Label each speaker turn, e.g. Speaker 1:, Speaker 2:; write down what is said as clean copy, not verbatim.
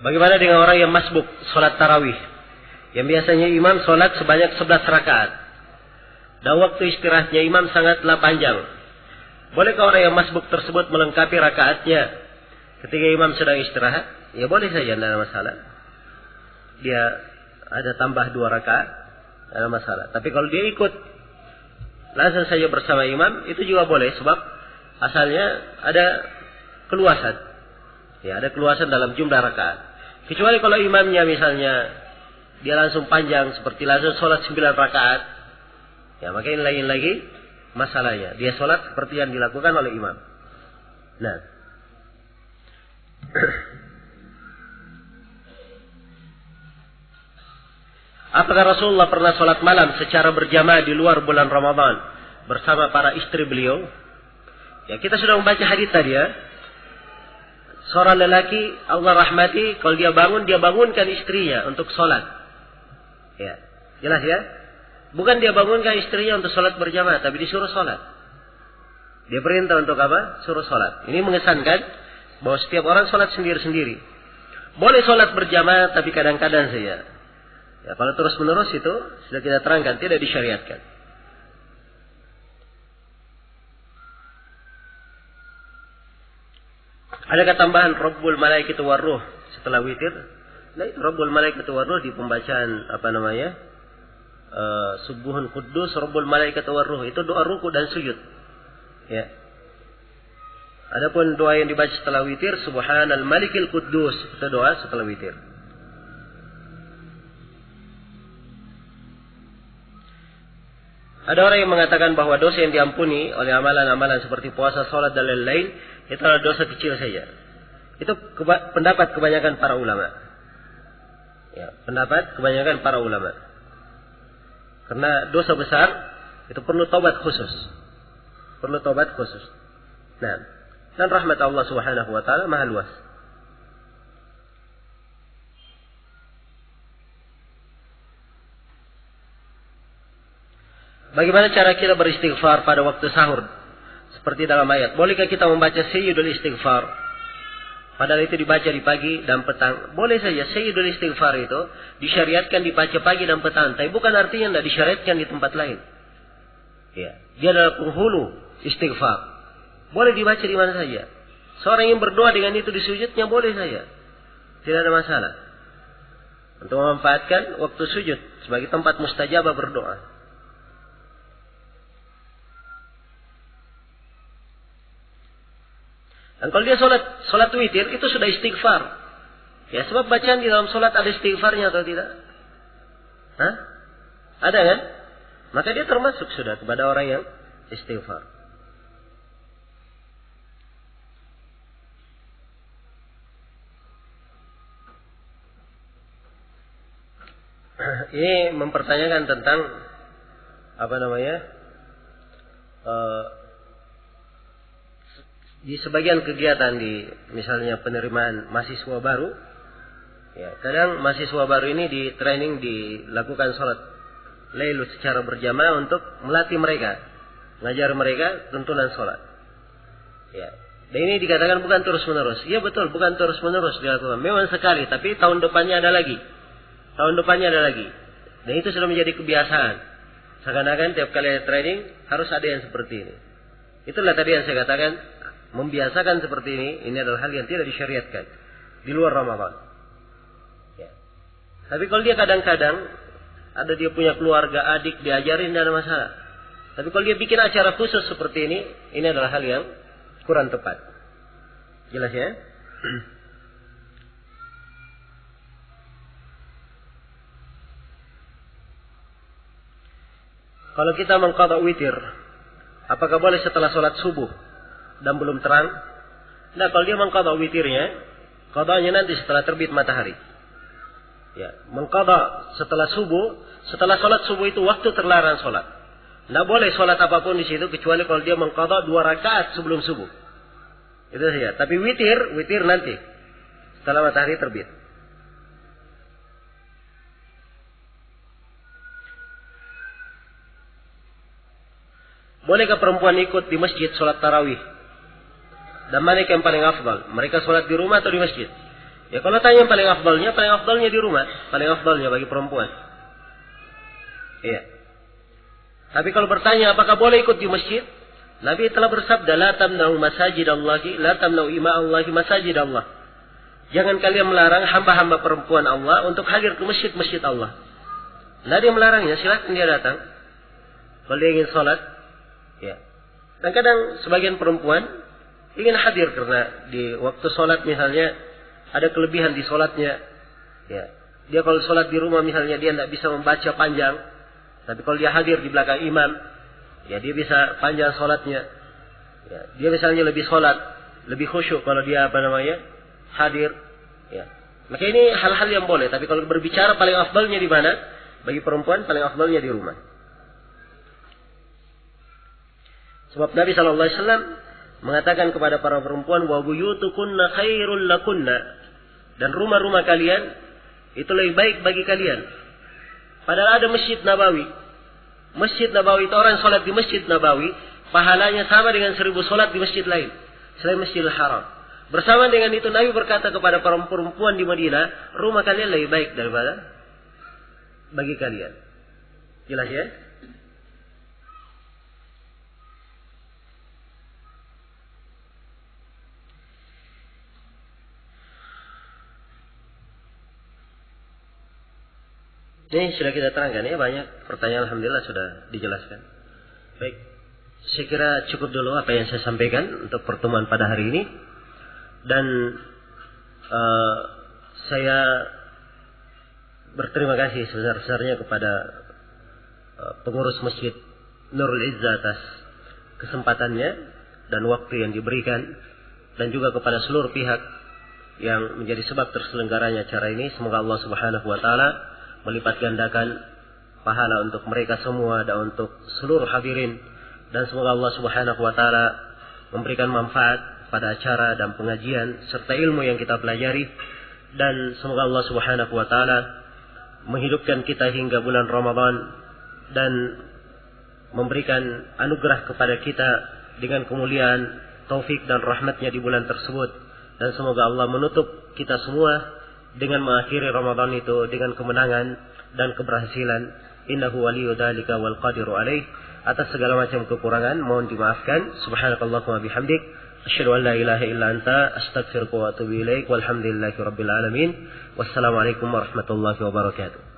Speaker 1: Bagaimana dengan orang yang masbuk sholat tarawih? Yang biasanya imam sholat sebanyak 11 rakaat. Dan waktu istirahatnya imam sangatlah panjang. Bolehkah orang yang masbuk tersebut melengkapi rakaatnya ketika imam sedang istirahat? Ya boleh saja, tidak ada masalah. Dia ada tambah 2 rakaat, tidak ada masalah. Tapi kalau dia ikut langsung saja bersama imam, itu juga boleh. Sebab asalnya ada keluasan. Ya, ada keluasan dalam jumlah rakaat. Kecuali kalau imamnya misalnya dia langsung panjang, seperti langsung sholat 9 rakaat. Ya, maka ini lain lagi masalahnya. Dia sholat seperti yang dilakukan oleh imam. Nah. Apakah Rasulullah pernah sholat malam secara berjamaah di luar bulan Ramadan bersama para istri beliau? Ya, kita sudah membaca hadis tadi ya. Seorang lelaki Allah rahmati, kalau dia bangun, dia bangunkan istrinya untuk sholat. Ya, jelas ya. Bukan dia bangunkan istrinya untuk sholat berjamaah, tapi disuruh sholat. Dia perintah untuk apa? Suruh sholat. Ini mengesankan bahwa setiap orang sholat sendiri-sendiri. Boleh sholat berjamaah, tapi kadang-kadang saja. Ya, kalau terus-menerus itu sudah kita terangkan, tidak disyariatkan. Adakah tambahan Rabbul Malaikatu Warruh setelah witir? Nah, Rabbul Malaikatu Warruh di pembacaan Subuhun Quddus Rabbul Malaikatu Warruh itu doa ruku dan sujud. Ya. Adapun doa yang dibaca setelah witir Subhanal Malikil Quddus itu doa setelah witir. Ada orang yang mengatakan bahwa dosa yang diampuni oleh amalan-amalan seperti puasa, sholat dan lain-lain itu adalah dosa kecil saja. Itu pendapat kebanyakan para ulama. Ya, pendapat kebanyakan para ulama. Karena dosa besar itu perlu taubat khusus. Perlu taubat khusus. Nah, dan rahmat Allah Subhanahu wa taala maha luas. Bagaimana cara kita beristighfar pada waktu sahur? Seperti dalam ayat. Bolehkah kita membaca Sayyidul Istighfar? Padahal itu dibaca di pagi dan petang. Boleh saja. Sayyidul Istighfar itu disyariatkan dibaca pagi dan petang. Tapi bukan artinya tidak disyariatkan di tempat lain. Ya. Dia adalah penghulu istighfar. Boleh dibaca di mana saja. Seorang yang berdoa dengan itu di sujudnya boleh saja. Tidak ada masalah. Untuk memanfaatkan waktu sujud sebagai tempat mustajabah berdoa. Dan kalau dia sholat witir itu sudah istighfar. Ya, sebab bacaan di dalam sholat ada istighfarnya atau tidak? Hah? Ada kan? Maka dia termasuk sudah kepada orang yang istighfar. Ini mempertanyakan tentang di sebagian kegiatan di misalnya penerimaan mahasiswa baru, ya, kadang mahasiswa baru ini di training dilakukan sholat Lailu secara berjamaah untuk melatih mereka, mengajar mereka tuntunan sholat. Ya, dan ini dikatakan bukan terus menerus. Iya betul, bukan terus menerus dilakukan. Memang sekali, tapi tahun depannya ada lagi, tahun depannya ada lagi. Dan itu sudah menjadi kebiasaan. Seakan-akan tiap kali ada training harus ada yang seperti ini. Itulah tadi yang saya katakan. Membiasakan seperti ini adalah hal yang tidak disyariatkan di luar Ramadan. Ya. Tapi kalau dia kadang-kadang ada dia punya keluarga, adik, diajarin, tidak ada masalah. Tapi kalau dia bikin acara khusus seperti ini adalah hal yang kurang tepat. Jelas ya? Kalau kita mengqadha witir, apakah boleh setelah sholat subuh dan belum terang? Nah, kalau dia mengqadha witirnya, qadanya nanti setelah terbit matahari. Ya, mengqadha setelah subuh, setelah sholat subuh itu waktu terlarang sholat. Tidak boleh sholat apapun di situ kecuali kalau dia mengqadha 2 rakaat sebelum subuh. Itu saja. Tapi witir nanti setelah matahari terbit. Bolehkah perempuan ikut di masjid sholat tarawih? Dan mana yang paling afdal? Mereka sholat di rumah atau di masjid? Ya kalau tanya paling afdalnya di rumah, paling afdalnya bagi perempuan. Iya. Tapi kalau bertanya apakah boleh ikut di masjid, Nabi telah bersabda, la tamna'u masajidallahi, la tamna'u ima'allahi masajidallah. Jangan kalian melarang hamba-hamba perempuan Allah untuk hadir ke masjid-masjid Allah. Tidak ada yang melarangnya, silakan dia datang. Kalau dia ingin sholat, ya. Dan kadang sebagian perempuan ingin hadir karena di waktu sholat misalnya ada kelebihan di sholatnya. Ya. Dia kalau sholat di rumah misalnya dia tidak bisa membaca panjang. Tapi kalau dia hadir di belakang imam, ya dia bisa panjang sholatnya. Ya. Dia misalnya lebih sholat, lebih khusyuk kalau dia hadir. Ya. Maka ini hal-hal yang boleh. Tapi kalau berbicara paling afdalnya di mana? Bagi perempuan paling afdalnya di rumah. Sebab Nabi SAW mengatakan kepada para perempuan, wa buyutukunna khairul lakunna, dan rumah-rumah kalian itu lebih baik bagi kalian. Padahal ada Masjid Nabawi. Masjid Nabawi itu orang sholat di Masjid Nabawi, pahalanya sama dengan 1000 sholat di masjid lain selain Masjidil Haram. Bersama dengan itu Nabi berkata kepada para perempuan di Madinah, rumah kalian lebih baik daripada bagi kalian. Jelas ya? Ini sudah kita terangkan ya, banyak pertanyaan, alhamdulillah sudah dijelaskan. Baik, saya kira cukup dulu apa yang saya sampaikan untuk pertemuan pada hari ini. Dan saya berterima kasih sebesar-besarnya kepada pengurus Masjid Nurul Izzah atas kesempatannya dan waktu yang diberikan, dan juga kepada seluruh pihak yang menjadi sebab terselenggaranya acara ini. Semoga Allah Subhanahu wa taala melipat gandakan pahala untuk mereka semua dan untuk seluruh hadirin, dan semoga Allah Subhanahu wa taala memberikan manfaat pada acara dan pengajian serta ilmu yang kita pelajari, dan semoga Allah Subhanahu wa taala menghidupkan kita hingga bulan Ramadan dan memberikan anugerah kepada kita dengan kemuliaan, taufik dan rahmatnya di bulan tersebut, dan semoga Allah menutup kita semua dengan mengakhiri Ramadan itu dengan kemenangan dan keberhasilan. Innahu waliyyu dzalika wal qadiru alaih. Atas segala macam kekurangan mohon dimaafkan. Subhanakallahumma bihamdik, asyhadu an la ilaha illa anta, astaghfiruka wa atubu ilaik. Walhamdulillahirabbil alamin. Wassalamualaikum warahmatullahi wabarakatuh.